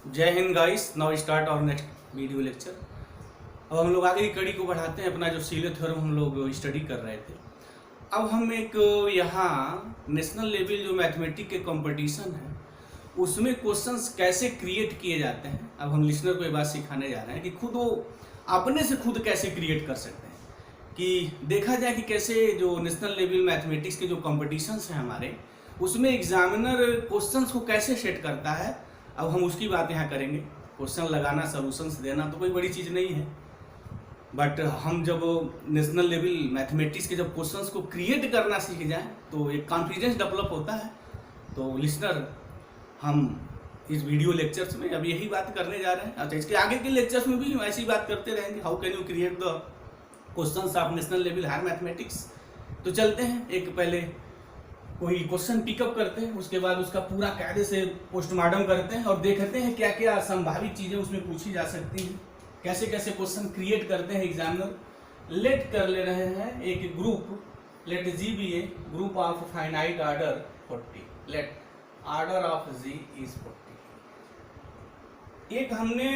जय Hind guys. Now start और next video lecture. अब हम लोग आगे की कड़ी को बढ़ाते हैं। अपना जो सीलो थ्योरम हम लोग स्टडी कर रहे थे, अब हम एक यहाँ नेशनल लेवल जो मैथमेटिक के कंपटीशन है उसमें क्वेश्चंस कैसे क्रिएट किए जाते हैं, अब हम लिसनर को ये बात सिखाने जा रहे हैं कि खुद वो अपने से खुद कैसे क्रिएट कर सकते हैं। कि देखा जाए कि कैसे जो नेशनल लेवल मैथमेटिक्स के जो कॉम्पिटिशन्स हैं हमारे, उसमें एग्जामिनर क्वेश्चंस को कैसे सेट करता है। अब हम उसकी बात यहाँ करेंगे। क्वेश्चन लगाना, सॉल्यूशंस देना तो कोई बड़ी चीज़ नहीं है, बट हम जब नेशनल लेवल मैथमेटिक्स के जब क्वेश्चंस को क्रिएट करना सीख जाएं तो एक कॉन्फिडेंस डेवलप होता है। तो लिसनर, हम इस वीडियो लेक्चर्स में अब यही बात करने जा रहे हैं। अच्छा, इसके आगे के लेक्चर्स में भी हम ऐसी बात करते रहेंगे, how can you create the questions of national level higher mathematics. तो चलते हैं, एक पहले कोई क्वेश्चन पिकअप करते हैं, उसके बाद उसका पूरा कायदे से पोस्टमार्टम करते हैं और देखते हैं क्या क्या संभावित चीज़ें उसमें पूछी जा सकती हैं, कैसे कैसे क्वेश्चन क्रिएट करते हैं एग्जामिनर। लेट कर ले रहे हैं एक group, let g be a group of finite order 40, let order of g is 40। एक हमने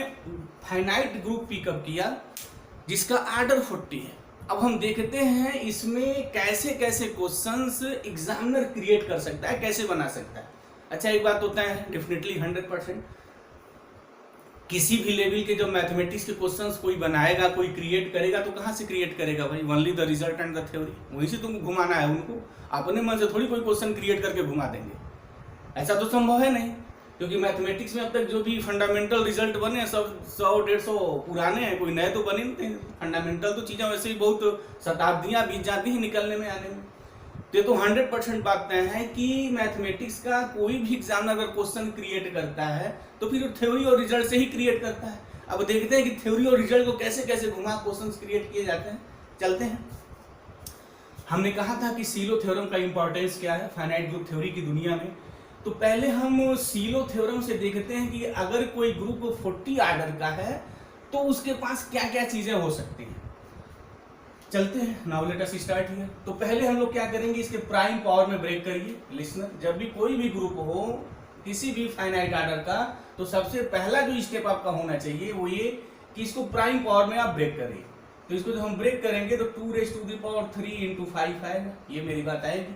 फाइनाइट ग्रुप पिकअप किया जिसका ऑर्डर 40 है। अब हम देखते हैं इसमें कैसे कैसे क्वेश्चंस एग्जामिनर क्रिएट कर सकता है, कैसे बना सकता है। अच्छा, एक बात होता है डेफिनेटली 100% किसी भी लेवल के जब मैथमेटिक्स के क्वेश्चंस कोई बनाएगा, कोई क्रिएट करेगा तो कहाँ से क्रिएट करेगा भाई? Only the result and the theory, वहीं से तुमको घुमाना है उनको। अपने मन से थोड़ी कोई क्वेश्चन क्रिएट करके घुमा देंगे, ऐसा तो संभव है नहीं। क्योंकि मैथमेटिक्स में अब तक जो भी फंडामेंटल रिजल्ट बने सब 100-150 पुराने हैं, कोई नए तो बने नहीं। फंडामेंटल तो चीज़ें वैसे ही बहुत शताब्दियाँ बीत जाती हैं निकलने में, आने में। तो 100% बात तय है कि मैथमेटिक्स का कोई भी एग्जाम अगर क्वेश्चन क्रिएट करता है तो फिर थ्योरी और रिजल्ट से ही क्रिएट करता है। अब देखते हैं कि थ्योरी और रिजल्ट को कैसे कैसे घुमा क्वेश्चन क्रिएट किए जाते हैं। चलते हैं। हमने कहा था कि सीलो थ्योरम का इंपॉर्टेंस क्या है फाइनाइट ग्रुप थ्योरी की दुनिया में। तो पहले हम सीलो थ्योरम से देखते हैं कि अगर कोई ग्रुप 40 ऑर्डर का है तो उसके पास क्या क्या चीजें हो सकती हैं। चलते हैं, now let us start here. तो पहले हम लोग क्या करेंगे, इसके प्राइम पावर में ब्रेक करिए लिसनर। जब भी कोई भी ग्रुप हो किसी भी फाइनाइट ऑर्डर का, तो सबसे पहला जो स्टेप आपका होना चाहिए वो ये कि इसको प्राइम पावर में आप ब्रेक करिए। तो इसको जब हम ब्रेक करेंगे तो 2⁵ इंटू 5 आएगा, ये मेरी बात आएगी।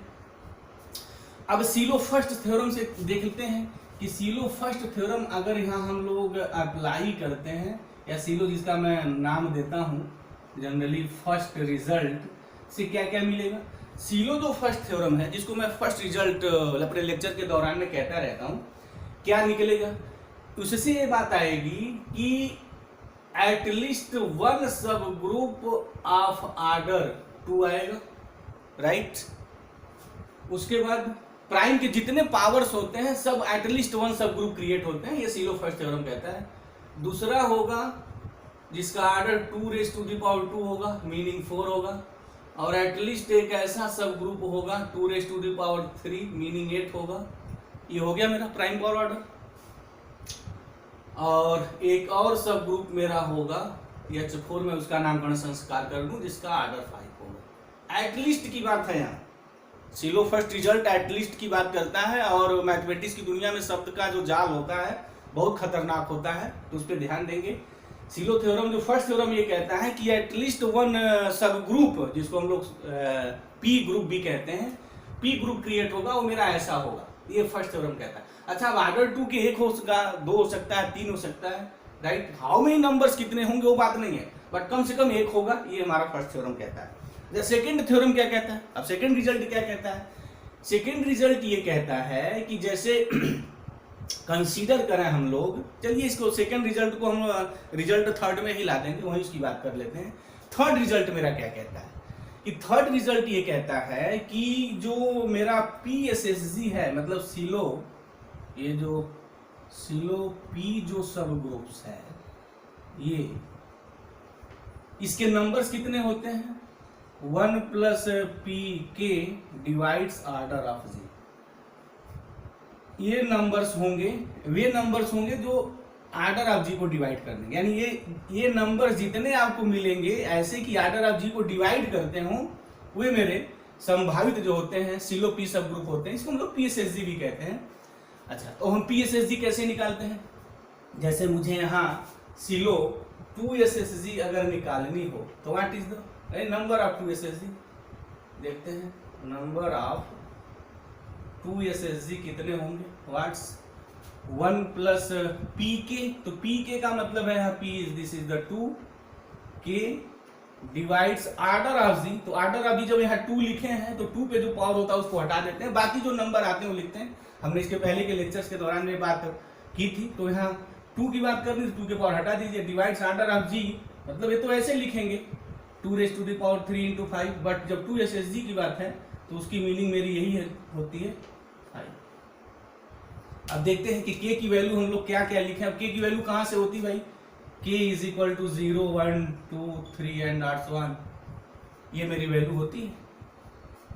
अब सीलो फर्स्ट थ्योरम से देखते हैं कि सीलो फर्स्ट थ्योरम अगर यहाँ हम लोग अप्लाई करते हैं, या सीलो जिसका मैं नाम देता हूँ जनरली फर्स्ट रिजल्ट से क्या क्या मिलेगा। सीलो जो फर्स्ट थ्योरम है, जिसको मैं फर्स्ट रिजल्ट अपने लेक्चर के दौरान में कहता रहता हूँ, क्या निकलेगा उससे ये बात आएगी कि एटलीस्ट वन सब ग्रुप ऑफ ऑर्डर 2 आएगा, राइट। उसके बाद प्राइम के जितने पावर्स होते हैं सब एटलीस्ट वन सब ग्रुप क्रिएट होते हैं, ये सीलो फर्स्ट थ्योरम कहता है। दूसरा होगा जिसका ऑर्डर 2⁵2 होगा, मीनिंग 4 होगा, और एटलीस्ट एक ऐसा सब ग्रुप होगा 2⁵3 मीनिंग 8 होगा। ये हो गया मेरा प्राइम पावर ऑर्डर। और एक और सब ग्रुप मेरा होगा H4 में, उसका नामकरण संस्कार कर दूं, जिसका ऑर्डर 5 होगा। एटलीस्ट की बात है यहाँ, सीलो फर्स्ट रिजल्ट एटलीस्ट की बात करता है। और मैथमेटिक्स की दुनिया में शब्द का जो जाल होता है बहुत खतरनाक होता है, तो उस पर ध्यान देंगे। सीलो थ्योरम जो फर्स्ट थ्योरम ये कहता है कि एटलीस्ट वन सब ग्रुप, जिसको हम लोग पी ग्रुप भी कहते हैं, पी ग्रुप क्रिएट होगा, वो मेरा ऐसा होगा, ये फर्स्ट थ्योरम कहता है। अच्छा, अब ऑर्डर 2 के 1 हो सकता, 2 हो सकता है, 3 हो सकता है, राइट। हाउ मेनी नंबर्स कितने होंगे वो बात नहीं है, बट कम से कम 1 होगा, ये हमारा फर्स्ट थ्योरम कहता है। सेकेंड थ्योरम क्या कहता है? अब सेकेंड रिजल्ट क्या कहता है? सेकेंड रिजल्ट ये कहता है कि जैसे कंसीडर करें हम लोग, चलिए इसको सेकेंड रिजल्ट को हम रिजल्ट थर्ड में ही ला देंगे, वहीं उसकी बात कर लेते हैं। थर्ड रिजल्ट मेरा क्या कहता है कि थर्ड रिजल्ट ये कहता है कि जो मेरा PSSG है, मतलब सीलो, ये जो सीलो P जो सब ग्रुप्स है, ये इसके नंबर्स कितने होते हैं? 1 + PK डिवाइड्स ऑर्डर ऑफ जी। ये नंबर्स होंगे, वे नंबर्स होंगे जो ऑर्डर ऑफ जी को डिवाइड कर देंगे। यानी ये नंबर्स जितने आपको मिलेंगे ऐसे कि ऑर्डर ऑफ जी को डिवाइड करते हों, वे मेरे संभावित जो होते हैं सीलो पी सब ग्रुप होते हैं। इसको हम लोग PSSG भी कहते हैं। अच्छा, तो हम PSSG कैसे निकालते हैं? जैसे मुझे यहाँ सिलो 2SSG अगर निकालनी हो तो what is the number of 2SSG, देखते हैं नंबर ऑफ 2SSG कितने होंगे, व्हाट्स 1 प्लस PK, तो PK का मतलब है यहाँ P is this is the 2K divides order of G, तो आर्डर ऑफ जी जब यहाँ 2 लिखे हैं तो 2 पे जो पावर होता है उसको हटा देते हैं, बाकी जो नंबर आते हैं वो लिखते हैं। हमने इसके पहले के लेक्चर्स के दौरान में बात की थी, तो यहाँ 2 की बात करनी तो 2 के पावर हटा दीजिए, डिवाइड्स आर्डर ऑफ जी, मतलब ये तो ऐसे लिखेंगे 2⁵ into 5, बट जब 2SSG की बात है तो उसकी मीनिंग मेरी यही है, होती है 5। अब देखते हैं कि k की वैल्यू हम लोग क्या क्या लिखें। अब k की वैल्यू कहाँ से होती भाई, k is equal to 0 1 2 3 and 1, ये मेरी वैल्यू होती है।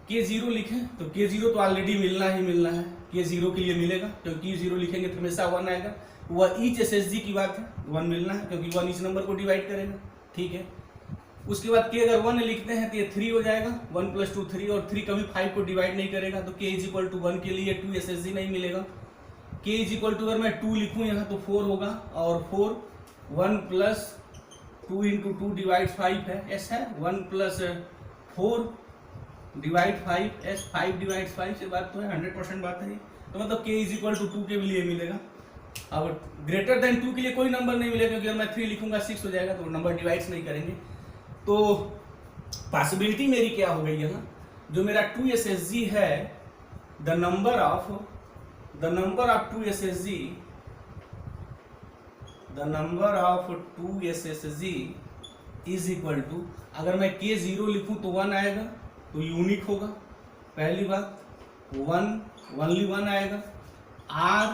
k 0 लिखें तो k 0 तो ऑलरेडी मिलना ही मिलना है, k 0 के लिए मिलेगा क्योंकि 0 लिखेंगे तो हमेशा 1 आएगा, वह ईच SSG की बात है, 1 मिलना है क्योंकि 1 इस नंबर को डिवाइड करेगा, ठीक है। उसके बाद k अगर 1 लिखते हैं तो ये 3 हो जाएगा, 1 + 2 3, और 3 कभी 5 को डिवाइड नहीं करेगा, तो k इज इक्वल टू 1 के लिए 2SSG नहीं मिलेगा। k इज इक्वल टू अगर मैं 2 लिखूं यहाँ तो 4 होगा, और 4 1 + 2 × 2 डिवाइड 5 है, s है 1 + 4 डिवाइड 5 s, 5 डिवाइड 5 से बात तो है, 100% बात है, तो मतलब k इज इक्वल टू 2 के लिए मिलेगा। अब ग्रेटर देन 2 के लिए कोई नंबर नहीं मिलेगा क्योंकि अगर मैं 3 लिखूंगा 6 हो जाएगा, तो नंबर डिवाइड्स नहीं करेंगे। तो पॉसिबिलिटी मेरी क्या हो गई यहाँ, जो मेरा 2SSG है, the number of 2SSG is equal to, अगर मैं k 0 लिखूं तो 1 आएगा, तो यूनिक होगा, पहली बात 1 ओनली 1 आएगा। r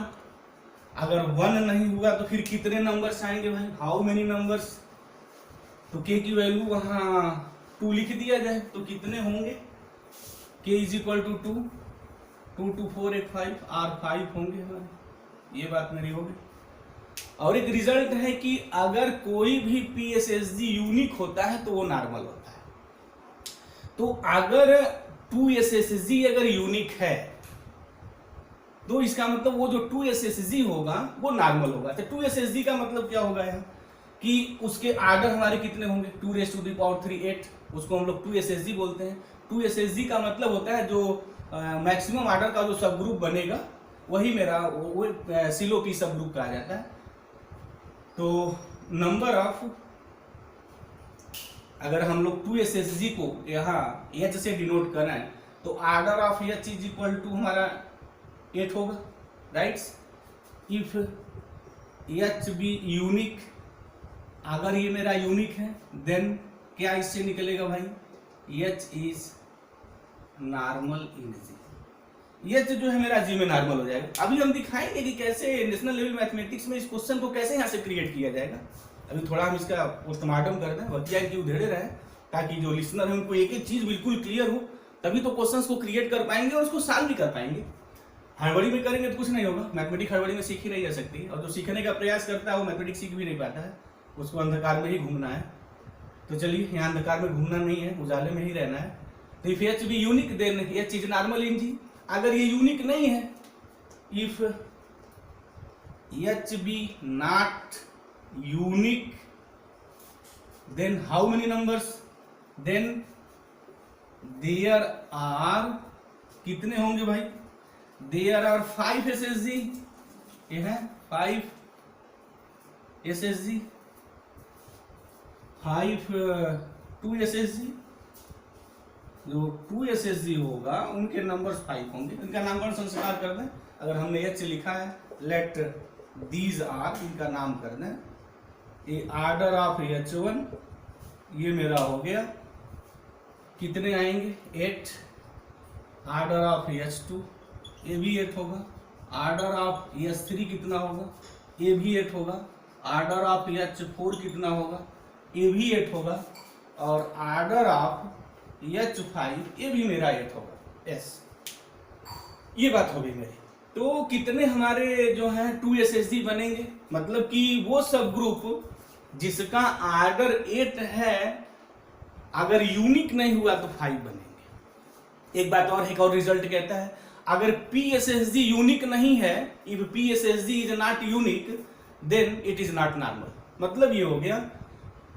अगर 1 नहीं हुआ तो फिर कितने नंबर्स आएंगे भाई, हाउ मेनी नंबर्स, तो k की वैल्यू वहाँ 2 लिख दिया जाए तो कितने होंगे, k is equal to 2, 2 2 4 8 5, r 5 होंगे हमारे, ये बात मेरी हो गई। और एक रिजल्ट है कि अगर कोई भी PSSG यूनिक होता है तो वो नॉर्मल होता है, तो अगर 2SSG अगर यूनिक है तो इसका मतलब वो जो 2SSG होगा वो नॉर्मल होगा। तो 2SSG का मतलब क्या होगा यहाँ कि उसके आर्डर हमारे कितने होंगे, 2⁵ 8, उसको हम लोग 2SSG बोलते हैं। 2SSG का मतलब होता है जो मैक्सिमम आर्डर का जो सब ग्रुप बनेगा वही मेरा वो सिलो की सब ग्रुप कहा जाता है। तो नंबर ऑफ, अगर हम लोग 2SSG को यहाँ H से डिनोट करें तो order of H is equal to हमारा 8 होगा, rights. If H be unique, अगर ये मेरा यूनिक है देन क्या इससे निकलेगा भाई, H is normal in G, H जो है मेरा जी में नॉर्मल हो जाएगा। अभी हम दिखाएंगे कि कैसे नेशनल लेवल मैथमेटिक्स में इस क्वेश्चन को कैसे यहाँ से क्रिएट किया जाएगा। अभी थोड़ा हम इसका पोस्टमार्टम कर दें, बतिया की उधेड़े रहे, ताकि जो लिसनर है उनको एक एक चीज बिल्कुल क्लियर हो, तभी तो क्वेश्चंस को क्रिएट कर पाएंगे और उसको सॉल्व भी कर पाएंगे। हड़बड़ी में करेंगे तो कुछ नहीं होगा, मैथमेटिक्स हड़बड़ी में सीखी नहीं जा सकती, और जो सीखने का प्रयास करता है वो मैथमेटिक्स सीख भी नहीं पाता है, उसको अंधकार में ही घूमना है। तो चलिए, यहाँ अंधकार में घूमना नहीं है, उजाले में ही रहना है। तो if H be unique then H is normal in G. अगर ये यूनिक नहीं है, if H be not unique then how many numbers, then there are, कितने होंगे भाई, देयर आर 5 SSG, ये है 5 SSG, 5 2SSG, जो 2SSG होगा उनके नंबर्स 5 होंगे। इनका नामकरण संस्कार कर दें, अगर हमने H लिखा है लेट दीज आर, इनका नाम कर दें, ये आर्डर ऑफ H1, ये मेरा हो गया, कितने आएंगे 8, आर्डर ऑफ H2 ये भी 8 होगा, आर्डर ऑफ H3 कितना होगा, ये भी 8 होगा, आर्डर ऑफ H4 कितना होगा, ये भी 8 होगा, और आर्डर ऑफ H5 ये भी मेरा 8 होगा, S। ये बात हो गई मेरी। तो कितने हमारे जो हैं 2SSG बनेंगे, मतलब कि वो सब ग्रुप जिसका आर्डर 8 है अगर यूनिक नहीं हुआ तो 5 बनेंगे। एक बात और है, एक और रिजल्ट कहता है, अगर PSSG यूनिक नहीं है, if PSSG is not unique then it is not normal. मतलब ये हो गया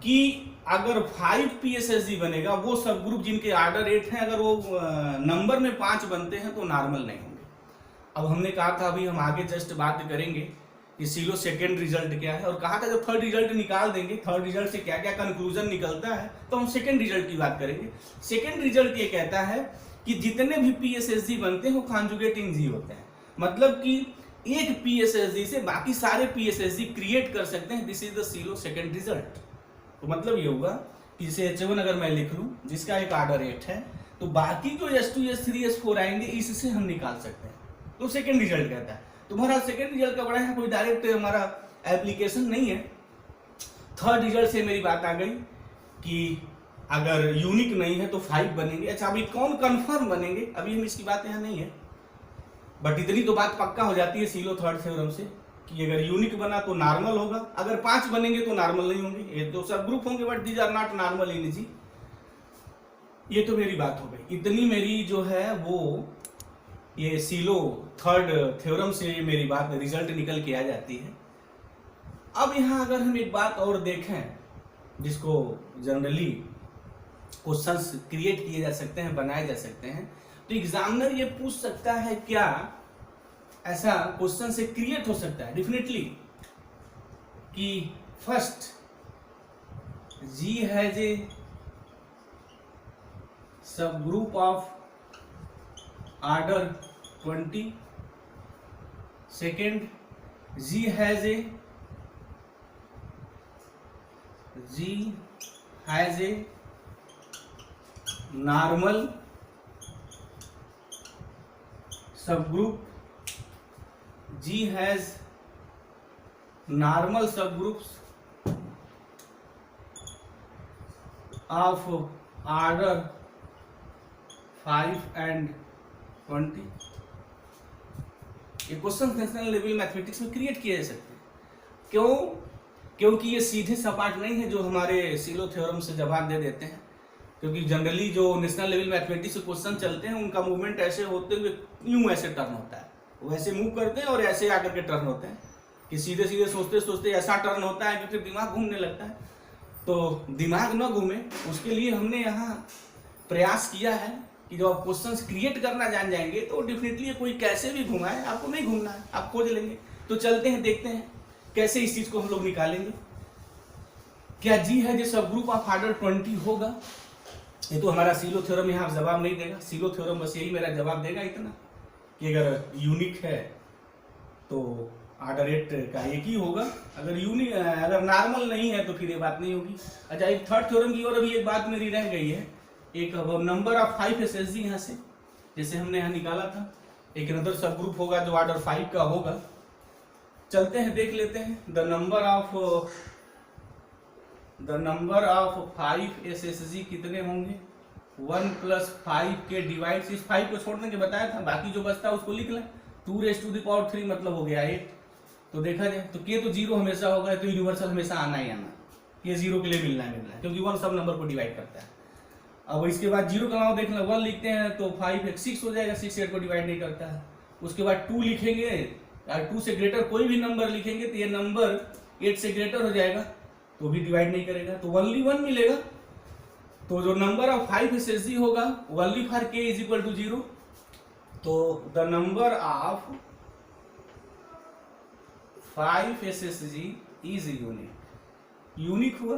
कि अगर 5 PSSG बनेगा, वो सब ग्रुप जिनके ऑर्डर 8 हैं, अगर वो नंबर में 5 बनते हैं तो नॉर्मल नहीं होंगे। अब हमने कहा था, अभी हम आगे जस्ट बात करेंगे कि सीलो सेकेंड रिजल्ट क्या है, और कहा था जब थर्ड रिजल्ट निकाल देंगे, थर्ड रिजल्ट से क्या क्या कंक्लूजन निकलता है, तो हम सेकेंड रिजल्ट की बात करेंगे। सेकेंड रिजल्ट ये कहता है कि जितने भी PSSG बनते हैं वो कॉन्जुगेट इन जी होते हैं। मतलब कि एक PSSG से बाकी सारे PSSG क्रिएट कर सकते हैं। This is the silo second result. तो मतलब ये होगा कि जैसे H1 अगर मैं लिख लूं जिसका एक ऑर्डर 8 है, तो बाकी जो S2 S3 S4 आएंगे इससे हम निकाल सकते हैं। तो सेकेंड रिजल्ट कहता है। तुम्हारा सेकेंड रिजल्ट का बड़ा है, कोई डायरेक्ट हमारा एप्लीकेशन नहीं है। थर्ड रिजल्ट से मेरी बात आ गई कि अगर यूनिक नहीं है तो 5 बनेंगे। अच्छा, अभी कौन कंफर्म बनेंगे, अभी हम इसकी बात यहाँ नहीं है, बट इतनी तो बात पक्का हो जाती है सीलो थर्ड थ्योरम से कि अगर यूनिक बना तो नॉर्मल होगा, अगर 5 बनेंगे तो नॉर्मल नहीं होंगे। ये तो सब ग्रुप होंगे but these are not normal in G. ये तो मेरी बात हो गई। इतनी मेरी जो है वो ये सीलो थर्ड थ्योरम से मेरी बात रिजल्ट निकल के आ जाती है। अब यहाँ अगर हम एक बात और देखें जिसको जनरली क्वेश्चंस क्रिएट किए जा सकते हैं, बनाए जा सकते हैं, तो एग्जामिनर ये पूछ सकता है, क्या ऐसा क्वेश्चन से क्रिएट हो सकता है डेफिनेटली कि first ji has a subgroup of order 20, second G has a normal subgroup, G has normal subgroups of order 5 and 20। ये क्वेश्चन नेशनल लेवल मैथमेटिक्स में क्रिएट किए जा सकते हैं। क्यों? क्योंकि ये सीधे सपाट नहीं है जो हमारे सीलो थ्योरम से जवाब दे देते हैं। क्योंकि जनरली जो नेशनल लेवल मैथमेटिक्स से क्वेश्चन चलते हैं उनका मूवमेंट ऐसे होते हुए यूं ऐसे टर्न होता है, वैसे मूव करते हैं और ऐसे आकर के टर्न होते हैं कि सीधे सीधे सोचते सोचते ऐसा टर्न होता है कि फिर दिमाग घूमने लगता है। तो दिमाग न घूमे उसके लिए हमने यहाँ प्रयास किया है कि जब आप क्वेश्चंस क्रिएट करना जान जाएंगे तो डेफिनेटली कोई कैसे भी घुमाए, आपको नहीं घूमना है, आप खोज लेंगे। तो चलते हैं, देखते हैं कैसे इस चीज को हम लोग निकालेंगे। क्या जी है जो सब ग्रुप ऑफ ऑर्डर 20 होगा? ये तो हमारा सीलो थ्योरम यहाँ जवाब नहीं देगा। सीलो थ्योरम बस यही मेरा जवाब देगा इतना कि अगर यूनिक है तो ऑर्डर 8 का एक ही होगा, अगर नॉर्मल नहीं है तो फिर ये बात नहीं होगी। अच्छा, एक थर्ड थ्योरम की और अभी एक बात मेरी रह गई है, एक नंबर ऑफ 5 SSG यहाँ से जैसे हमने यहाँ निकाला था, एक अनदर सब ग्रुप होगा जो ऑर्डर 5 का होगा। चलते हैं, देख लेते हैं। द नंबर ऑफ 5 SSG कितने होंगे? 1 + 5 के डिवाइड, इस 5 को छोड़ने के बताया था, बाकी जो बचता है उसको लिख लें। 2⁻³ मतलब हो गया 8। तो देखा जाए तो k तो 0 हमेशा होगा, तो यूनिवर्सल हमेशा आना ही आना, ये 0 के लिए मिलना है क्योंकि 1 सब नंबर को डिवाइड करता है। अब इसके बाद 0 का नाम देखना, 1 लिखते हैं तो 5 एक 6 हो जाएगा, 6 8 को डिवाइड नहीं करता है। उसके बाद 2 लिखेंगे, 2 से ग्रेटर कोई भी नंबर लिखेंगे तो ये नंबर 8 से ग्रेटर हो जाएगा तो भी डिवाइड नहीं करेगा, तो ओनली 1 मिलेगा। तो जो नंबर ऑफ 5 SSG होगा ओनली फॉर k = 0, तो the number of 5 SSG is unique हुआ।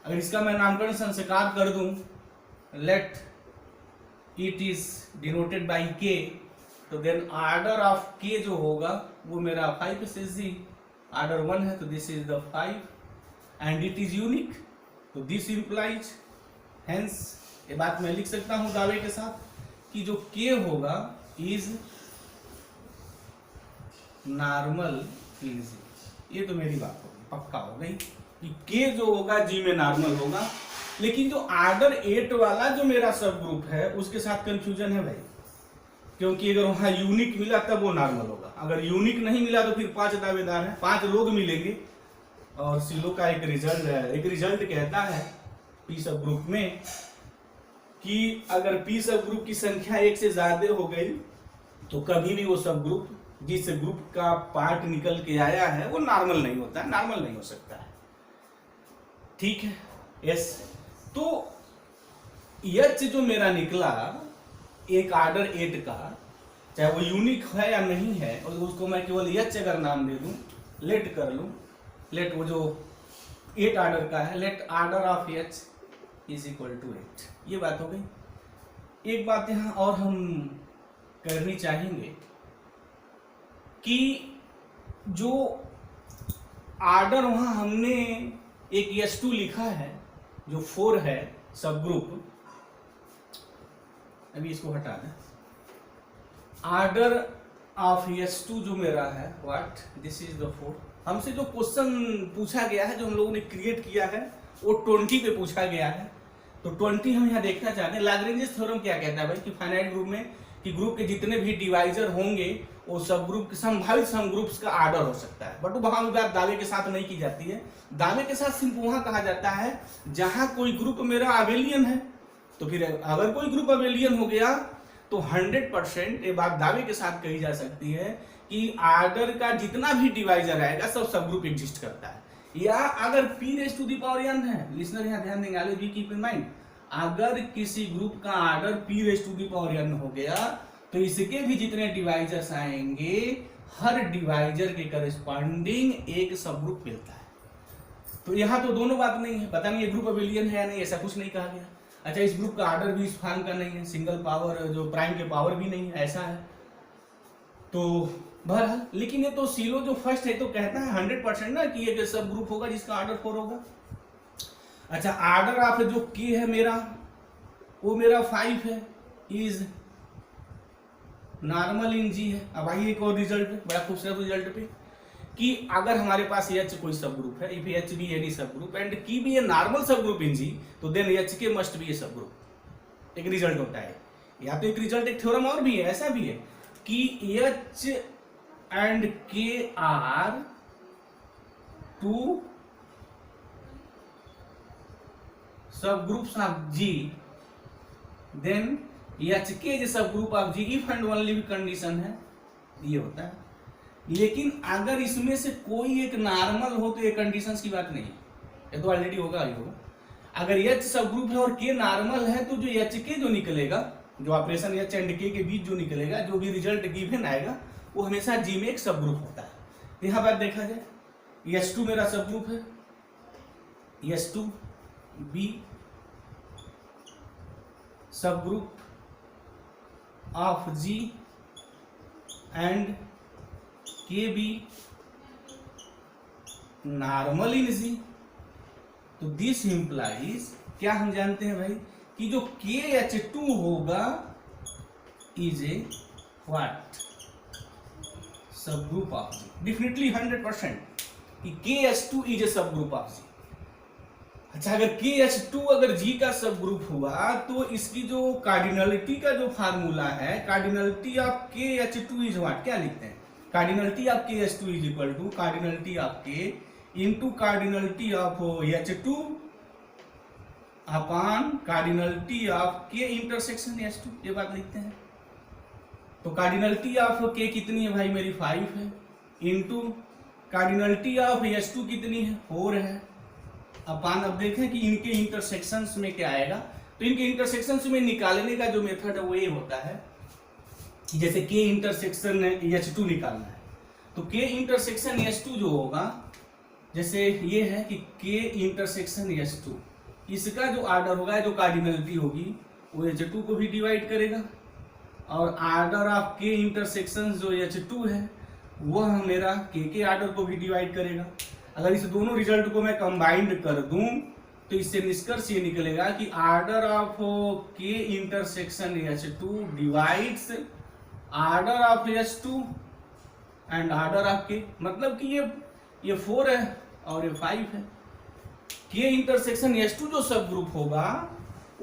अगर इसका मैं नामकरण संस्कार कर दूं, let it is denoted by k, तो देन ऑर्डर ऑफ k जो होगा वो मेरा 5 SSG ऑर्डर 1 है, तो this is the 5 and it is unique. तो दिस इंप्लाइज, हेंस ये बात मैं लिख सकता हूं दावे के साथ कि जो k होगा इज नॉर्मल इन जी। ये तो मेरी बात होगी, पक्का हो गई कि k जो होगा जी में नॉर्मल होगा। लेकिन जो ऑर्डर 8 वाला जो मेरा सब ग्रुप है उसके साथ कंफ्यूजन है भाई, क्योंकि अगर वहां यूनिक मिला तब वो नॉर्मल होगा, अगर यूनिक नहीं मिला तो फिर 5 दावेदार हैं, 5 लोग मिलेंगे। और सीलो का एक रिजल्ट कहता है पी सब ग्रुप में कि अगर पी सब ग्रुप की संख्या 1 से ज्यादा हो गई तो कभी भी वो सब ग्रुप जिस ग्रुप का पार्ट निकल के आया है वो नॉर्मल नहीं होता है, नॉर्मल नहीं हो सकता है। ठीक है, यस। तो एच जो मेरा निकला एक ऑर्डर 8 का, चाहे वो यूनिक है या नहीं है, और उसको मैं केवल एच अगर नाम दे दूं, लेट कर लूं, लेट वो जो 8 ऑर्डर का है, let order of H is equal to 8। ये बात हो गई। एक बात यहां और हम करनी चाहेंगे कि जो ऑर्डर वहां हमने एक S2 लिखा है जो 4 है सब ग्रुप, अभी इसको हटा दें। ऑर्डर ऑफ S2 जो मेरा है व्हाट, दिस इज द 4। हमसे जो क्वेश्चन पूछा गया है, जो हम लोगों ने क्रिएट किया है, वो 20 पे पूछा गया है। तो 20 हम यहाँ देखना चाहते हैं। लैग्रेंजेस थ्योरम क्या कहता है भाई कि फाइनाइट ग्रुप में कि ग्रुप के जितने भी डिवाइजर होंगे वो सब ग्रुप के संभावित सम ग्रुप्स का ऑर्डर हो सकता है। बट वहां बात दावे के साथ नहीं की जाती है। दावे के साथ सिर्फ वहां कहा जाता है जहां कोई ग्रुप मेरा अबेलियन है। तो फिर अगर कोई ग्रुप अबेलियन हो गया तो 100% ये बात दावे के साथ कही जा सकती है कि ऑर्डर का जितना भी डिवाइजर आएगा सब ग्रुप एग्जिस्ट करता है। या अगर p⁻n है, लिसनर यहाँ ध्यान देंगे, always be keep in mind, अगर किसी ग्रुप का ऑर्डर p⁻n हो गया तो इसके भी जितने डिवाइजर्स आएंगे हर डिवाइजर के करस्पॉन्डिंग एक सब ग्रुप मिलता है। तो यहाँ तो दोनों बात नहीं है, पता नहीं ये ग्रुप अबेलियन है या नहीं, ऐसा कुछ नहीं कहा गया। अच्छा, इस ग्रुप का ऑर्डर भी इस फॉर्म का नहीं है, सिंगल पावर जो प्राइम के पावर भी नहीं है, ऐसा है। तो बहरहाल, लेकिन ये तो सीलो जो फर्स्ट है तो कहता है 100% ना कि ये सब ग्रुप होगा जिसका ऑर्डर 4 होगा। अच्छा, ऑर्डर ऑफ जो के है मेरा, वो मेरा 5 है, इज नॉर्मल इन जी है। अब आइए एक और रिजल्ट पे, बड़ा खूबसूरत रिजल्ट पे, कि अगर हमारे पास एच कोई सब ग्रुप है, इफ एच बी एनी सब ग्रुप एंड की बी ए नॉर्मल सब ग्रुप इन जी, तो देन एच के मस्ट बी ए सब ग्रुप। एक रिजल्ट होता है, या तो एक रिजल्ट एक थ्योरम और भी है, ऐसा भी है कि H and K are two subgroups of G, then H K जो subgroup of G if and only condition है, ये होता है। लेकिन अगर इसमें से कोई एक नॉर्मल हो तो ये कंडीशंस की बात नहीं है, ये तो ऑलरेडी होगा ही होगा। अगर एच सब ग्रुप है और के नॉर्मल है तो जो एच के जो निकलेगा, जो ऑपरेशन एच एंड के बीच जो निकलेगा, जो भी रिजल्ट गिवन आएगा, वो हमेशा जी में एक सब ग्रुप होता है। यहां बात देखा जाए, S2 मेरा सब ग्रुप है, S2 बी सब ग्रुप ऑफ जी एंड के बी नॉर्मल इन जी। तो दिस इंप्लाइज, क्या हम जानते हैं भाई कि जो KH2 होगा इज ए व्हाट, सब ग्रुप ऑफ जी। डेफिनेटली 100% कि KH2 is a subgroup of जी। अच्छा, अगर KH2 अगर जी का सब ग्रुप हुआ तो इसकी जो कार्डिनलिटी का जो फार्मूला है, cardinality of KH2 is what, क्या लिखते हैं, cardinality of KH2 is equal to cardinality of K into cardinality of H2 upon cardinality of K intersection H2, ये बात लिखते हैं। तो कार्डिनलिटी ऑफ K कितनी है भाई मेरी 5 है, इंटू कार्डिनलिटी ऑफ H2 कितनी है 4 है, अपॉन, अब देखें कि इनके इंटरसेक्शंस में क्या आएगा। तो इनके इंटरसेक्शंस में निकालने का जो मेथड है वो ये होता है कि जैसे K इंटरसेक्शन H2 निकालना है, तो K इंटरसेक्शन H2 जो होगा, जैसे ये है कि K इंटरसेक्शन H2, इसका जो ऑर्डर होगा, जो कार्डिनलिटी होगी, वो H2 को भी डिवाइड करेगा, और ऑर्डर ऑफ K इंटरसेक्शन जो H2 है वह मेरा K के ऑर्डर को भी डिवाइड करेगा। अगर इस दोनों रिजल्ट को मैं कंबाइंड कर दूं तो इससे निष्कर्ष ये निकलेगा कि order of K intersection H2 divides order of H2 and order of K। मतलब कि ये 4 है और ये 5 है। K इंटरसेक्शन H2 जो सब ग्रुप होगा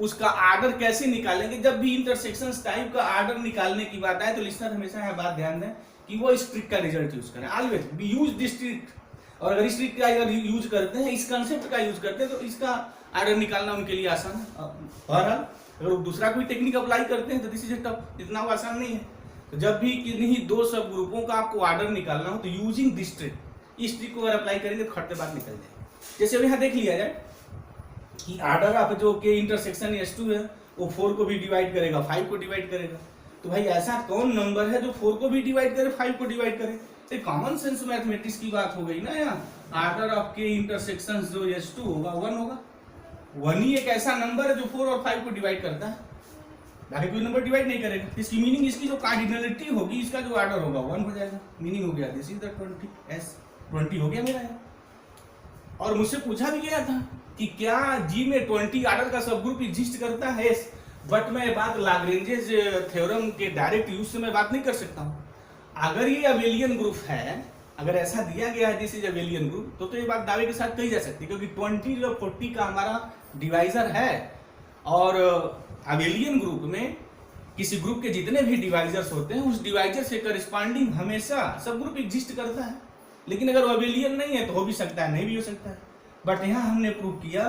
उसका ऑर्डर कैसे निकालेंगे, जब भी इंटरसेक्शन टाइप का ऑर्डर निकालने की बात आए तो लिस्नर हमेशा यह बात ध्यान दें कि वो इस ट्रिक का रिजल्ट यूज करें, always be use this trick. और अगर इस ट्रिक का अगर यूज करते हैं, इस कंसेप्ट का यूज करते हैं, तो इसका ऑर्डर निकालना उनके लिए आसान है। बहरहाल अगर दूसरा कोई टेक्निक अप्लाई करते हैं तो दिस इज टफ, इतना आसान नहीं है। तो जब भी किन्हीं दो सब ग्रुपों का आपको ऑर्डर निकालना हो तो यूजिंग दिस ट्रिक, इस ट्रिक को अगर अप्लाई करेंगे तो खट बात निकल जाएगी। जैसे अब यहाँ देख लिया जाए कि ऑर्डर आप जो के इंटरसेक्शन S2 है वो 4 को भी डिवाइड करेगा, 5 को डिवाइड करेगा। तो भाई ऐसा कौन नंबर है जो 4 को भी डिवाइड करे, 5 को डिवाइड करे? तो कॉमन सेंस मैथमेटिक्स की बात हो गई ना। यहाँ ऑर्डर ऑफ के इंटरसेक्शन जो S2 होगा 1 होगा। 1 ही एक ऐसा नंबर है जो 4 और 5 को डिवाइड करता है, बाकी कोई नंबर डिवाइड नहीं करेगा। इसकी मीनिंग, इसकी जो कार्डिनलिटी होगी, इसका जो ऑर्डर होगा 1 हो जाएगा। मीनिंग हो गया दिस इज द 20 हो गया मेरा यहाँ। और मुझसे पूछा भी गया था कि क्या जी में 20 ऑर्डर का सब ग्रुप एग्जिस्ट करता है? बट मैं बात लाग्रेंजेस थ्योरम के डायरेक्ट यूज से मैं बात नहीं कर सकता हूँ। अगर ये अबेलियन ग्रुप है, अगर ऐसा दिया गया है दिस इज अबेलियन ग्रुप, तो ये बात दावे के साथ कही जा सकती है, क्योंकि 20 और 40 का हमारा डिवाइजर है। और अबेलियन ग्रुप में किसी ग्रुप के जितने भी डिवाइजर्स होते हैं उस डिवाइजर से करस्पॉन्डिंग हमेशा सब ग्रुप एग्जिस्ट करता है। लेकिन अगर वो अबेलियन नहीं है तो हो भी सकता है, नहीं भी हो सकता है। बट यहाँ हमने प्रूव किया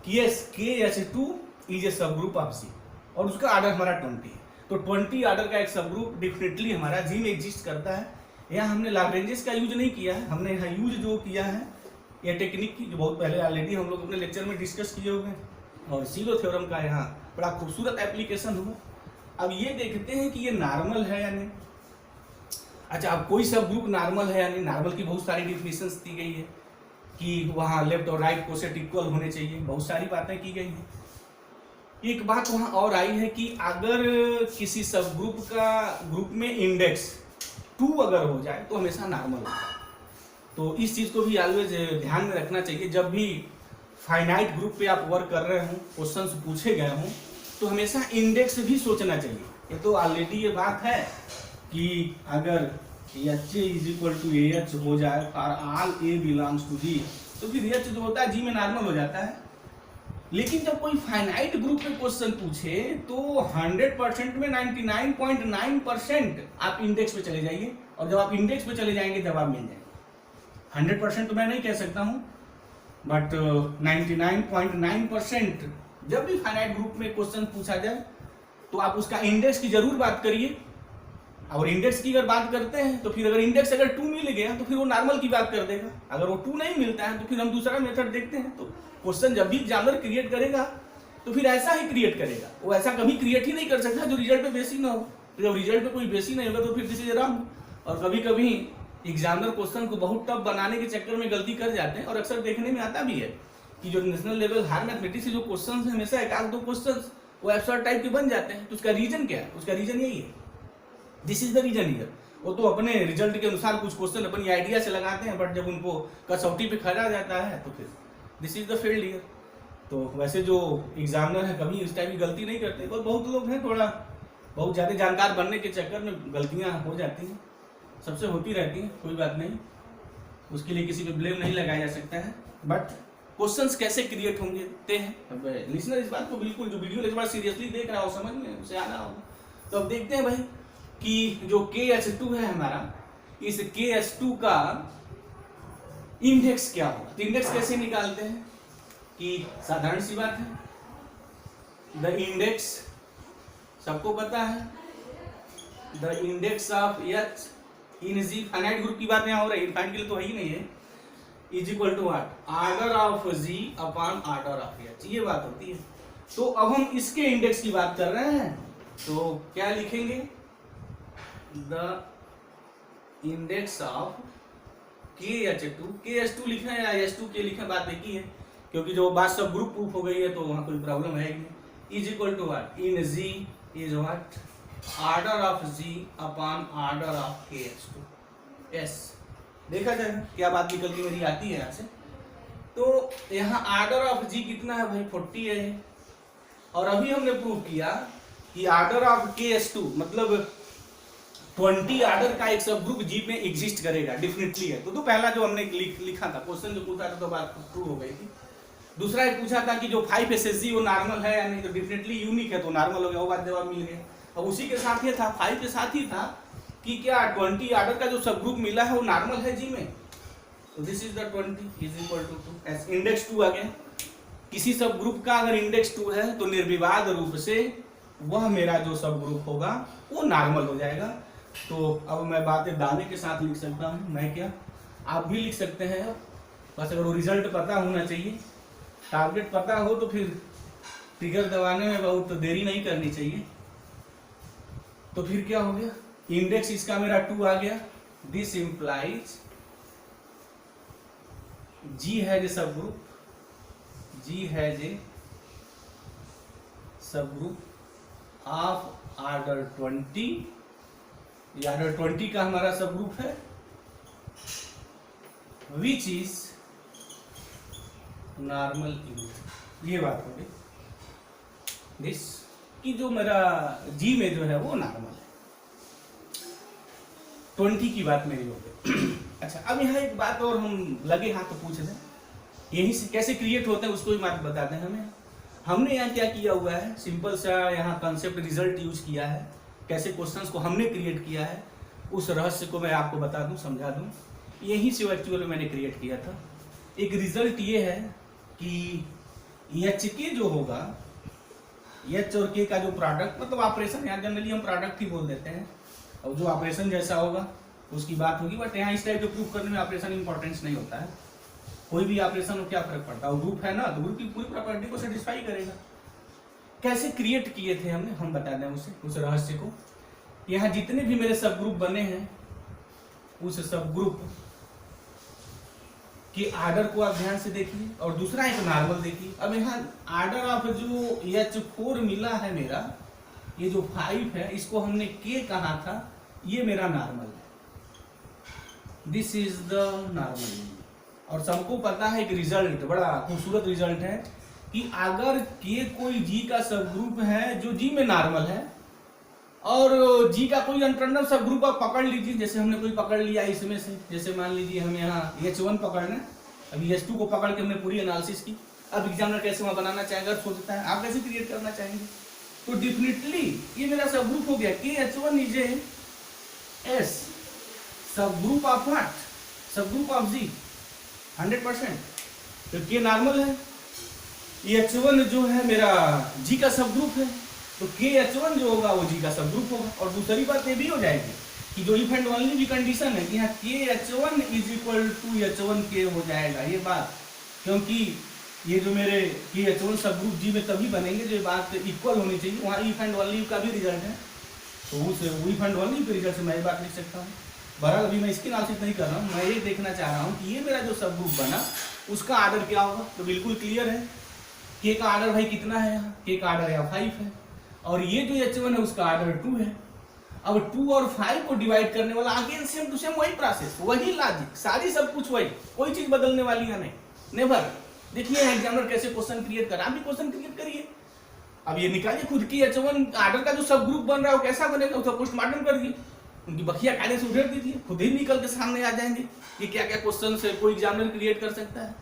कि KH2 is a subgroup of जी और उसका ऑर्डर हमारा 20 है। तो 20 ऑर्डर का एक सब ग्रुप डेफिनेटली हमारा जी में एग्जिस्ट करता है। यहाँ हमने लाग्रेंजेस का यूज नहीं किया है, हमने यहाँ यूज जो किया है ये टेक्निक की, जो बहुत पहले ऑलरेडी हम लोग अपने लेक्चर में डिस्कस किए हुए हैं, और जीरो थ्योरम का यहाँ बड़ा खूबसूरत एप्लीकेशन हुआ। अब ये देखते हैं कि ये नॉर्मल है या नहीं। अच्छा, अब कोई सब ग्रुप नॉर्मल है या नहीं? नॉर्मल की बहुत सारी डिफिनेशंस दी गई है कि वहाँ लेफ्ट और राइट कोसेट इक्वल होने चाहिए, बहुत सारी बातें की गई हैं। एक बात वहाँ और आई है कि अगर किसी सब ग्रुप में इंडेक्स 2 अगर हो जाए तो हमेशा नॉर्मल होता है। तो इस चीज़ को भी ऑलवेज ध्यान में रखना चाहिए। जब भी फाइनाइट ग्रुप पे आप वर्क कर रहे हो, क्वेश्चंस पूछे गए हों, तो हमेशा इंडेक्स भी सोचना चाहिए। ये तो ऑलरेडी ये बात है कि अगर HA is equal to AH हो जाए for all A belongs to G, तो फिर H जो होता है G में नॉर्मल हो जाता है। लेकिन जब कोई फाइनाइट ग्रुप पे क्वेश्चन पूछे तो 100% में 99.9% आप इंडेक्स पे चले जाइए, और जब आप इंडेक्स पे चले जाएंगे जवाब मिल जाएगा। 100% तो मैं नहीं कह सकता हूँ, बट 99.9% जब भी फाइनाइट ग्रुप में क्वेश्चन पूछा जाए तो आप उसका इंडेक्स की जरूर बात करिए। और इंडेक्स की अगर बात करते हैं तो फिर अगर इंडेक्स अगर 2 मिल गया तो फिर वो नॉर्मल की बात कर देगा। अगर वो 2 नहीं मिलता है तो फिर हम दूसरा मेथड देखते हैं। तो क्वेश्चन जब भी एग्जामिनर क्रिएट करेगा तो फिर ऐसा ही क्रिएट करेगा, वो ऐसा कभी क्रिएट ही नहीं कर सकता जो रिजल्ट पे बेसी ना हो। तो जब रिजल्ट पे कोई बेसी नहीं होगा तो फिर दिस इज रॉन्ग। और कभी कभी एग्जामिनर क्वेश्चन को बहुत टफ बनाने के चक्कर में गलती कर जाते हैं, और अक्सर देखने में आता भी है कि जो नेशनल लेवल हायर मैथमेटिक्स के जो क्वेश्चन है हमेशा एक आध दो क्वेश्चन वो एब्सर्ड टाइप के बन जाते हैं। तो उसका रीजन क्या है? उसका रीजन यही है, this is the reason here. वो तो अपने रिजल्ट के अनुसार कुछ क्वेश्चन अपनी आइडिया से लगाते हैं, बट जब उनको कसौटी पे खड़ा जाता है तो फिर this is the field here. तो वैसे जो एग्जामिनर है कभी इस टाइप की गलती नहीं करते, और बहुत लोग हैं थोड़ा बहुत ज़्यादा जानकार बनने के चक्कर में गलतियाँ हो जाती हैं, सबसे होती रहती हैं, कोई बात नहीं, उसके लिए किसी पे ब्लेम नहीं लगाया जा सकता है। बट क्वेश्चंस कैसे क्रिएट होंगे देखते हैं। अब लिसनर इस बात को बिल्कुल, जो वीडियो इस बार सीरियसली देख रहा हो, समझ में उसे आ रहा होगा। तो अब देखते हैं भाई कि जो KH2 है हमारा, इस KH2 का इंडेक्स क्या होगा। तो इंडेक्स कैसे निकालते हैं कि साधारण सी बात है, द इंडेक्स सबको पता है, the index of H in G, finite group की बात यहाँ हो रही है, इनफाइनाइट के लिए तो है ही नहीं है, is equal to what, order of G upon order of H, ये बात होती है। तो अब हम इसके इंडेक्स की बात कर रहे हैं, तो क्या लिखेंगे, द इंडेक्स ऑफ KH2 लिखना है या H2K लिखना, बात एक ही है, क्योंकि जो बात सब ग्रुप प्रूफ हो गई है तो वहां कोई प्रॉब्लम है नहीं। Is equal to what, in G is what, order of G upon order of KH2। Yes, देखा जाए क्या बात निकल के मेरी आती है यहाँ से। तो यहाँ ऑर्डर ऑफ G कितना है भाई, 40 है। और अभी हमने प्रूव किया कि ऑर्डर ऑफ KH2 मतलब 20 ऑर्डर का एक सब ग्रुप G में एग्जिस्ट करेगा, डेफिनेटली है। तो पहला जो हमने लिखा था, क्वेश्चन जो पूछा था तो बात प्रूव हो गई थी। दूसरा एक पूछा था कि जो 5 SSG वो नॉर्मल है या नहीं, तो डेफिनेटली यूनिक है तो नॉर्मल हो गया, वो बात जवाब मिल गया। अब उसी के साथ ये था, 5 के साथ ही था कि क्या 20 ऑर्डर का जो सब ग्रुप मिला है वो नॉर्मल है G में, तो this is the 20 is equal to 2 is index 2 आ गया। किसी सब ग्रुप का अगर इंडेक्स 2 है तो निर्विवाद रूप से वह मेरा जो सब ग्रुप होगा वो नॉर्मल हो जाएगा। तो अब मैं बातें दाने के साथ लिख सकता हूँ, मैं क्या, आप भी लिख सकते हैं। बस अगर वो रिजल्ट पता होना चाहिए, टारगेट पता हो तो फिर ट्रिगर दबाने में बहुत देरी नहीं करनी चाहिए। तो फिर क्या हो गया, इंडेक्स इसका मेरा 2 आ गया। This implies G has a सब group, G has a subgroup of order 20, ये ऑर्डर 20 का हमारा सब ग्रुप है, विच इज नॉर्मल इन। ये बात हो गई दिस कि जो मेरा G में जो है वो नॉर्मल है, 20 की बात मेरी हो गई। अच्छा, अब यहाँ एक बात और हम लगे हाथ तो पूछ दें, यही से कैसे क्रिएट होते हैं उसको भी बात बता दें हमें। हमने यहाँ क्या किया हुआ है, सिंपल सा यहाँ कंसेप्ट रिजल्ट यूज किया है। कैसे क्वेश्चंस को हमने क्रिएट किया है उस रहस्य को मैं आपको बता दूं, समझा दूं। यही से एक्चुअली मैंने क्रिएट किया था। एक रिजल्ट ये है कि एच के जो होगा, एच और के का जो प्रोडक्ट, मतलब ऑपरेशन, यहाँ जनरली हम प्रोडक्ट ही बोल देते हैं, और जो ऑपरेशन जैसा होगा उसकी बात होगी। बट यहाँ इस टाइप के प्रूफ करने में ऑपरेशन इंपॉर्टेंस नहीं होता है, कोई भी ऑपरेशन हो क्या फर्क पड़ता है, ग्रुप है ना तो ग्रुप की पूरी प्रॉपर्टी को सेटिस्फाई करेगा। कैसे क्रिएट किए थे हमने, हम बता दें उस रहस्य को। यहाँ जितने भी मेरे सब ग्रुप बने हैं उस सब ग्रुप के आर्डर को आप ध्यान से देखिए, और दूसरा एक नॉर्मल देखिए। अब यहाँ आर्डर ऑफ जो H4 मिला है मेरा, ये जो 5 है इसको हमने K कहा था, ये मेरा नॉर्मल है, दिस इज द नॉर्मल। और सबको पता है एक रिजल्ट, बड़ा खूबसूरत रिजल्ट है कि अगर K कोई G का सब ग्रुप है जो G में नॉर्मल है, और G का कोई अनट्रेंडम सब ग्रुप आप पकड़ लीजिए, जैसे हमने कोई पकड़ लिया इसमें से, जैसे मान लीजिए हम यहाँ H1 पकड़ना, अभी H2 को पकड़ के हमने पूरी एनालिसिस की। अब एग्जामिनर कैसे वहां बनाना चाहेगा सोचता है, आप कैसे क्रिएट करना चाहेंगे, तो डेफिनेटली ये मेरा सब ग्रुप हो गया। KH1 इज ए S सब ग्रुप ऑफ व्हाट, सब ग्रुप ऑफ G 100%। तो K नॉर्मल है, H1 जो है मेरा G का सब ग्रुप है, तो KH1 जो होगा वो G का सब ग्रुप होगा। और दूसरी बात ये भी हो जाएगी कि जो इफ एंड ओनली भी कंडीशन है कि यहाँ KH1 is equal to H1K हो जाएगा, ये बात, क्योंकि ये जो मेरे KH1 सब ग्रुप G में तभी बनेंगे जो बात इक्वल होनी चाहिए। वहाँ इफ एंड ओनली का भी रिजल्ट है, तो उस इफ एंड ओनली के रिजल्ट से मैं ये बात लिख सकता हूँ। बहरहाल अभी मैं इसकी एनालिसिस नहीं कर रहा हूँ, मैं ये देखना चाह रहा हूँ कि ये मेरा जो सब ग्रुप बना उसका आर्डर क्या होगा। तो बिल्कुल क्लियर है, K का आर्डर भाई कितना है, यहाँ K का आर्डर यहाँ 5 है, और ये जो H1 है उसका आर्डर 2 है। अब 2 और 5 को डिवाइड करने वाला अगेन सेम टू सेम वही प्रोसेस, वही लॉजिक, सारी सब कुछ वही, कोई चीज बदलने वाली है नहीं, नेवर। देखिए एग्जामिनर कैसे क्वेश्चन क्रिएट कर, आप भी क्वेश्चन क्रिएट करिए। अब ये निकालिए खुद की H1 आर्डर का जो सब ग्रुप बन रहा है वो कैसा बनेगा, उसका पोस्टमार्टम कर दिए, उनकी बखिया कायदे से उधेड़ दीजिए, खुद ही निकल के सामने आ जाएंगे कि क्या क्या क्वेश्चन से कोई एग्जामिनर क्रिएट कर सकता है।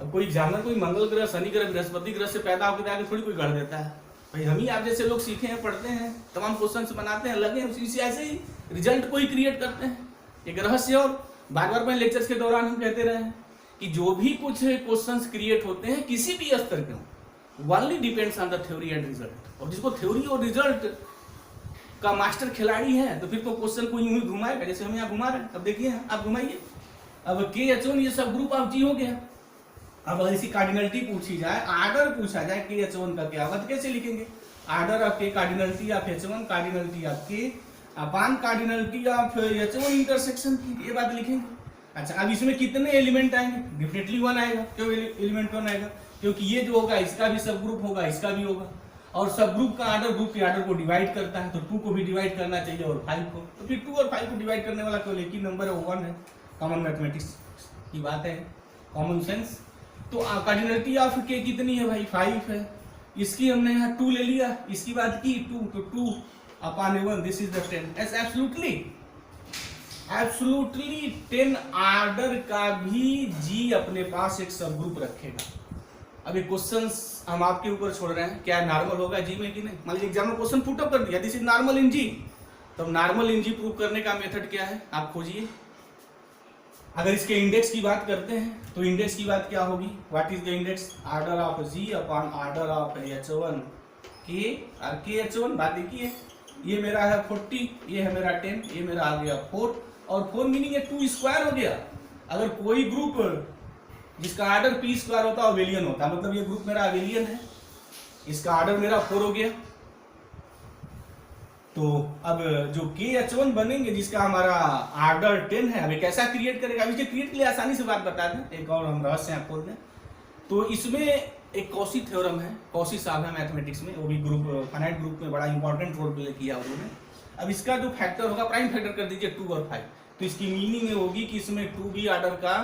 अब कोई एग्जामिनर कोई मंगल ग्रह, शनि ग्रह, बृहस्पति ग्रह से पैदा होकर आगे थोड़ी कोई गढ़ देता है भाई। हम ही आप जैसे लोग सीखे हैं, पढ़ते हैं, तमाम क्वेश्चंस बनाते हैं, लगे उसी से ऐसे ही रिजल्ट को ही क्रिएट करते हैं। एक रहस्य, और बार बार मैं लेक्चर्स के दौरान हम कहते रहे हैं कि जो भी कुछ क्वेश्चंस क्रिएट होते हैं किसी भी स्तर के, only depends on the theory and result. और जिसको थ्योरी और रिजल्ट का मास्टर खिलाड़ी है तो फिर तो क्वेश्चन को यूं ही घुमाएगा, जैसे हम यहाँ घुमा रहे हैं। अब देखिए आप घुमाइए, अब KH1 ये सब ग्रुप ऑफ G हो गया। अब ऐसी कार्डिनलिटी पूछी जाए, आर्डर पूछा जाए KH1 का क्या होगा, तो कैसे लिखेंगे, order of K cardinality of H1 cardinality of K upon cardinality of H1 intersection की, ये बात लिखेंगे। अच्छा, अब इसमें कितने एलिमेंट आएंगे, डेफिनेटली 1 आएगा। क्यों एलिमेंट 1 आएगा, क्योंकि ये जो होगा इसका भी सब ग्रुप होगा, इसका भी होगा, और सब ग्रुप का आर्डर ग्रुप के आर्डर को डिवाइड करता है, तो 2 को भी डिवाइड करना चाहिए और 5 को, तो फिर 2 और 5 को डिवाइड करने वाला केवल एक ही नंबर है, वो 1 है। कॉमन मैथमेटिक्स की बात है, कॉमन सेंस। तो कार्डिनलिटी ऑफ K कितनी है भाई, 5 है, इसकी हमने यहाँ 2 ले लिया, इसकी बात की 2, तो 2 upon 1, this is the 10। S absolutely 10 order का भी G अपने पास एक सब ग्रुप रखेगा। अब ये क्वेश्चंस हम आपके ऊपर छोड़ रहे हैं, क्या नॉर्मल होगा G में कि नहीं। मान लीजिए एग्जाम में क्वेश्चन पुट अप कर दिया, this is normal in G, तो नॉर्मल इन G प्रूव करने का मेथड क्या है आप खोजिए। अगर इसके इंडेक्स की बात करते हैं तो इंडेक्स की बात क्या होगी, what is the index, order of G upon order of H1 K, और KH1 बात देखिए ये मेरा है 40, ये है मेरा 10, ये मेरा आ गया 4, और 4 मीनिंग ये 2 स्क्वायर हो गया। अगर कोई ग्रुप जिसका आर्डर p स्क्वायर होता है अबेलियन होता है, मतलब ये ग्रुप मेरा अबेलियन है, इसका आर्डर मेरा 4 हो गया। तो अब जो KH1 बनेंगे जिसका हमारा आर्डर 10 है, अभी कैसा क्रिएट करेगा, अभी क्रिएट के लिए आसानी से बात बता दें, एक और हम रहस्य यहाँ खोल दें। तो इसमें एक कॉशी थ्योरम है, कॉशी साहब है मैथमेटिक्स में, वो भी ग्रुप फाइनाइट ग्रुप में बड़ा इंपॉर्टेंट रोल प्ले किया उन्होंने। अब इसका जो फैक्टर होगा, प्राइम फैक्टर कर दीजिए 2 और 5, तो इसकी मीनिंग ये होगी कि इसमें 2 भी आर्डर का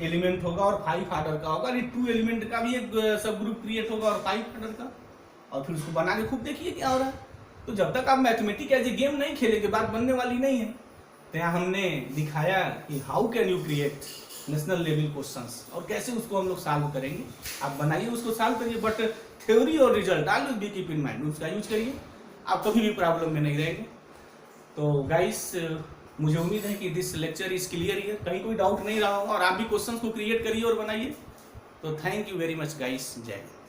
एलिमेंट होगा और 5 आर्डर का होगा, 2 एलिमेंट का भी एक सब ग्रुप क्रिएट होगा और 5 आर्डर का, और फिर उसको बना के खूब देखिए क्या हो रहा है। तो जब तक आप मैथमेटिक्स एज ए गेम नहीं खेलेंगे बात बनने वाली नहीं है। तो यहाँ हमने दिखाया कि how can you create national level questions और कैसे उसको हम लोग सॉल्व करेंगे। आप बनाइए, उसको सॉल्व करिए, बट थ्योरी और result always be keep in mind, उसका यूज करिए, आप कभी भी प्रॉब्लम में नहीं रहेंगे। तो गाइस मुझे उम्मीद है कि दिस लेक्चर इज क्लियर है, कहीं कोई डाउट नहीं रहा होगा और आप भी क्वेश्चंस को क्रिएट करिए और बनाइए। तो thank you very much guys, जय हिंद।